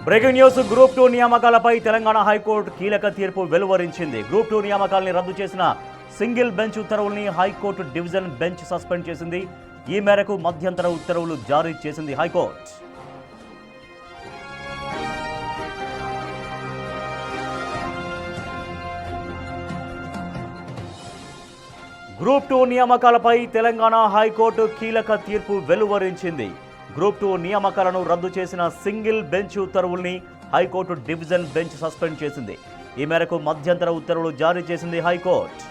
Breaking news. Group 2 నియామకాలపై Telangana high court కీలక తీర్పు వెలువరించింది. గ్రూప్ 2 నియామకాలని రద్దు చేసిన సింగిల్ బెంచ్ ఉత్తర్వుల్ని హైకోర్టు డివిజన్ బెంచ్ సస్పెండ్ చేసింది. ఈ మేరకు మధ్యంతర ఉత్తర్వులు జారీ చేసింది హైకోర్టు. గ్రూప్ 2 నియామకాలపై తెలంగాణ హైకోర్టు కీలక తీర్పు వెలువరించింది. గ్రూప్ 2 నియామకాలను రద్దు చేసిన సింగిల్ బెంచ్ ఉత్తర్వుల్ని హైకోర్టు డివిజన్ బెంచ్ సస్పెండ్ చేసింది. ఈ మేరకు మధ్యంతర ఉత్తర్వులు జారీ చేసింది హైకోర్టు.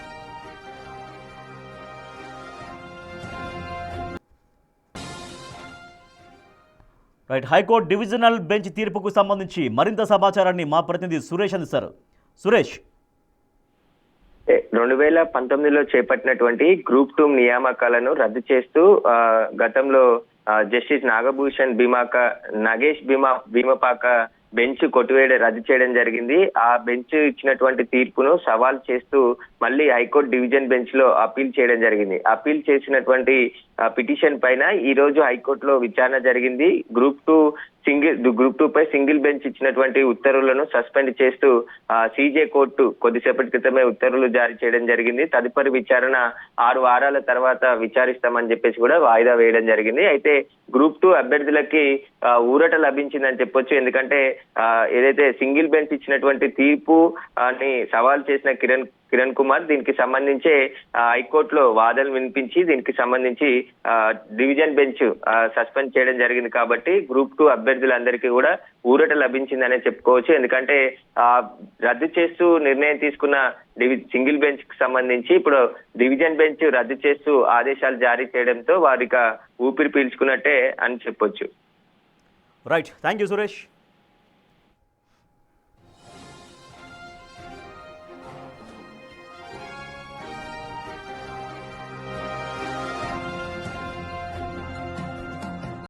హైకోర్టు డివిజనల్ బెంచ్ తీర్పుకు సంబంధించి మరింత సమాచారాన్ని మా ప్రతినిధి సురేష్ అందిస్తారు. సురేష్, 2019లో చేపట్టినటువంటి గ్రూప్ 2 నియామకాలను రద్దు చేస్తూ గతంలో జస్టిస్ నాగభూషణ్ నగేష్ భీమపాక బెంచ్ రద్దు చేయడం జరిగింది. ఆ బెంచ్ ఇచ్చినటువంటి తీర్పును సవాల్ చేస్తూ మళ్ళీ హైకోర్టు డివిజన్ బెంచ్ లో అప్పీల్ చేయడం జరిగింది. అప్పీల్ చేసినటువంటి పిటిషన్ పైన ఈ రోజు హైకోర్టులో విచారణ జరిగింది. గ్రూప్ 2 పై సింగిల్ బెంచ్ ఇచ్చినటువంటి ఉత్తర్వులను సస్పెండ్ చేస్తూ సీజే కోర్టు కొద్దిసేపటి క్రితమే ఉత్తర్వులు జారీ చేయడం జరిగింది. తదుపరి విచారణ 6 వారాల తర్వాత విచారిస్తామని చెప్పేసి కూడా వాయిదా వేయడం జరిగింది. అయితే గ్రూప్ 2 అభ్యర్థులకి ఊరట లభించిందని చెప్పొచ్చు. ఎందుకంటే ఏదైతే సింగిల్ బెంచ్ ఇచ్చినటువంటి తీర్పు అని సవాల్ చేసిన కిరణ్ కుమార్ దీనికి సంబంధించి హైకోర్టులో వాదనలు వినిపించి దీనికి సంబంధించి డివిజన్ బెంచ్ సస్పెండ్ చేయడం జరిగింది. కాబట్టి గ్రూప్ 2 అభ్యర్థులందరికీ కూడా ఊరట లభించిందనే చెప్పుకోవచ్చు. ఎందుకంటే రద్దు చేస్తూ నిర్ణయం తీసుకున్న సింగిల్ బెంచ్ కి సంబంధించి ఇప్పుడు డివిజన్ బెంచ్ రద్దు చేస్తూ ఆదేశాలు జారీ చేయడంతో వారిక ఊపిరి పీల్చుకున్నట్టే అని చెప్పొచ్చు. Right, thank you Suresh.